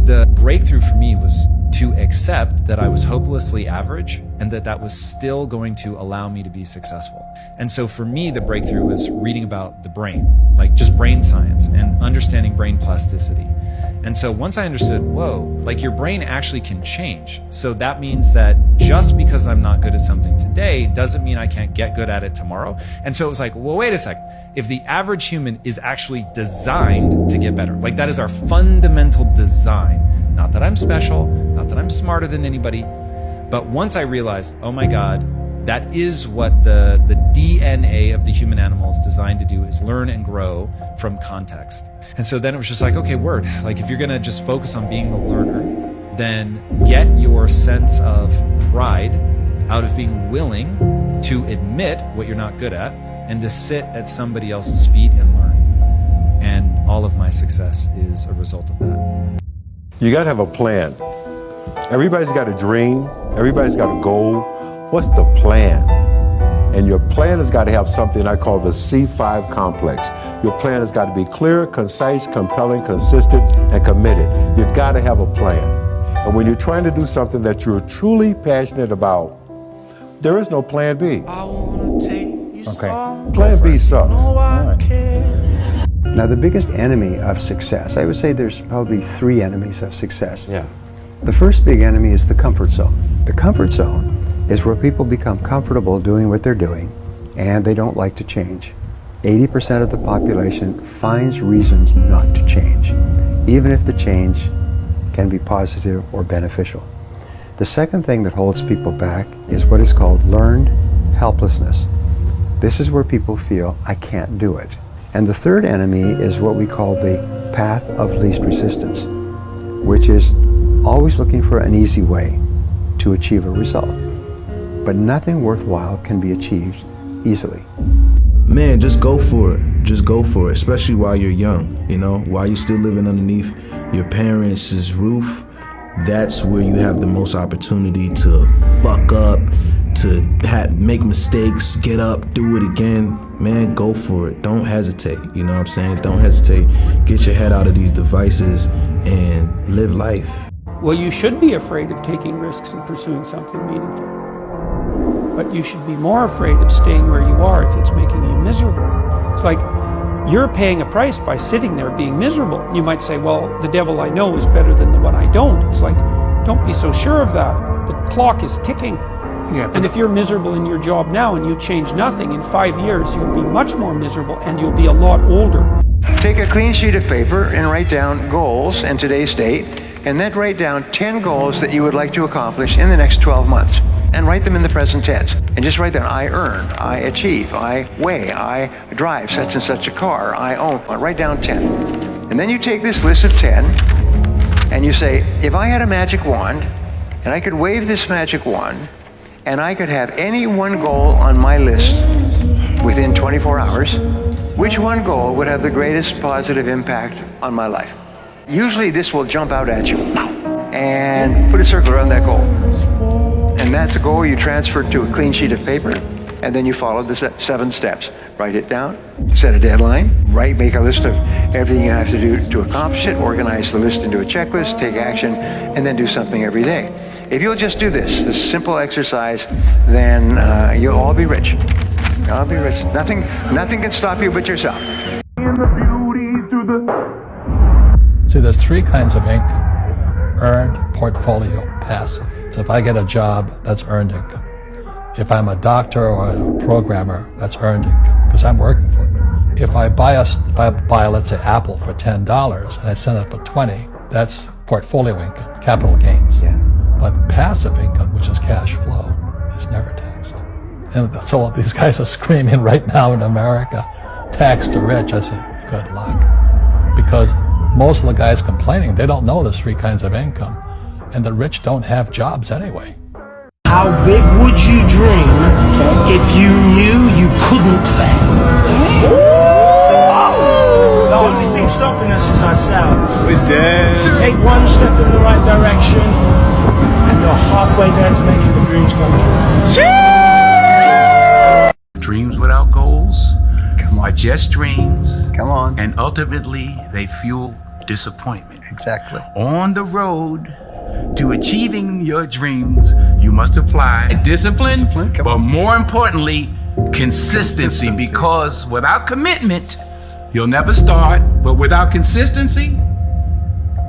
The breakthrough for me was to accept that I was hopelessly average and that was still going to allow me to be successful. And so for me, the breakthrough was reading about the brain, like just brain science and understanding brain plasticity. And so once I understood, whoa, like your brain actually can change. So that means that just because I'm not good at something today doesn't mean I can't get good at it tomorrow. And so it was like, well, wait a sec. If the average human is actually designed to get better, like that is our fundamental design. Not that I'm special, not that I'm smarter than anybody, but once I realized, oh my God, that is what the DNA of the human animal is designed to do, is learn and grow from context. And so then it was just like, okay, word, like if you're gonna just focus on being the learner, then get your sense of pride out of being willing to admit what you're not good at and to sit at somebody else's feet and learn. And all of my success is a result of that. You gotta have a plan. Everybody's got a dream, everybody's got a goal. What's the plan? And your plan has got to have something I call the C5 complex. Your plan has got to be clear, concise, compelling, consistent, and committed. You've got to have a plan. And when you're trying to do something that you're truly passionate about, there is no plan B. Okay. Plan B sucks. All right. Now, the biggest enemy of success, I would say there's probably 3 enemies of success. Yeah. The first big enemy is the comfort zone. The comfort zone is where people become comfortable doing what they're doing and they don't like to change. 80% of the population finds reasons not to change, even if the change can be positive or beneficial. The second thing that holds people back is what is called learned helplessness. This is where people feel, I can't do it. And the third enemy is what we call the path of least resistance, which is always looking for an easy way to achieve a result. But nothing worthwhile can be achieved easily. Man, just go for it. Just go for it, especially while you're young, you know, while you're still living underneath your parents' roof. That's where you have the most opportunity to fuck up, to make mistakes, get up, do it again. Man, go for it. Don't hesitate, you know what I'm saying? Don't hesitate. Get your head out of these devices and live life. Well, you should be afraid of taking risks and pursuing something meaningful. But you should be more afraid of staying where you are if it's making you miserable. It's like you're paying a price by sitting there being miserable. You might say, well, the devil I know is better than the one I don't. It's like, don't be so sure of that. The clock is ticking. Yeah, and if you're miserable in your job now and you change nothing, in 5 years you'll be much more miserable and you'll be a lot older. Take a clean sheet of paper and write down goals and today's date, and then write down 10 goals that you would like to accomplish in the next 12 months. And write them in the present tense. And just write down, I earn, I achieve, I weigh, I drive such and such a car, I own. Write down 10. And then you take this list of 10 and you say, if I had a magic wand and I could wave this magic wand and I could have any one goal on my list within 24 hours, which one goal would have the greatest positive impact on my life? Usually this will jump out at you and put a circle around that goal. And that's a goal you transfer to a clean sheet of paper, and then you follow the 7 steps. Write it down, set a deadline, make a list of everything you have to do to accomplish it, organize the list into a checklist, take action, and then do something every day. If you'll just do this simple exercise, then you'll all be rich. You'll all be rich. Nothing can stop you but yourself. See, there's 3 kinds of income: earned, portfolio, passive. So if I get a job, that's earned income. If I'm a doctor or a programmer, that's earned income because I'm working for it. If I buy, let's say, Apple for $10 and I sell it for $20, that's portfolio income, capital gains. Yeah. But passive income, which is cash flow, is never taxed. And so these guys are screaming right now in America, tax the rich. I say, good luck. Because most of the guys complaining, they don't know there's 3 kinds of income. And the rich don't have jobs anyway. How big would you dream if you knew you couldn't fail? The only thing stopping us is ourselves. We're dead. Take one step in the right direction, and you're halfway there to making the dreams come true. Dreams without goals are just dreams. Come on. And ultimately, they fuel disappointment. Exactly. On the road to achieving your dreams, you must apply discipline, but more importantly, consistency. Because without commitment, you'll never start, but without consistency,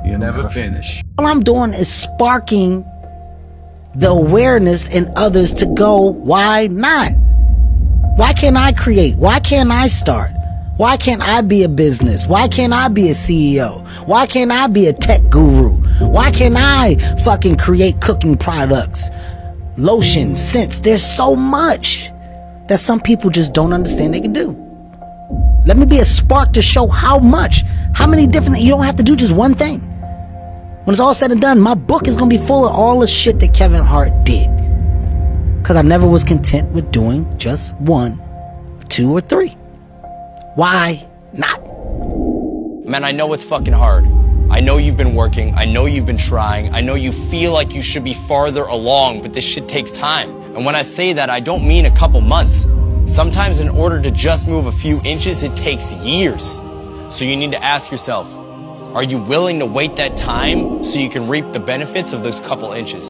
you'll never finish. All I'm doing is sparking the awareness in others to go, why not? Why can't I create? Why can't I start? Why can't I be a business? Why can't I be a CEO? Why can't I be a tech guru? Why can't I fucking create cooking products, lotions, scents? There's so much that some people just don't understand they can do. Let me be a spark to show how much, how many different, you don't have to do just one thing. When it's all said and done, my book is going to be full of all the shit that Kevin Hart did. Because I never was content with doing just 1, 2, or 3. Why not? Man, I know it's fucking hard. I know you've been working. I know you've been trying. I know you feel like you should be farther along, but this shit takes time. And when I say that, I don't mean a couple months. Sometimes in order to just move a few inches, it takes years. So you need to ask yourself, are you willing to wait that time so you can reap the benefits of those couple inches?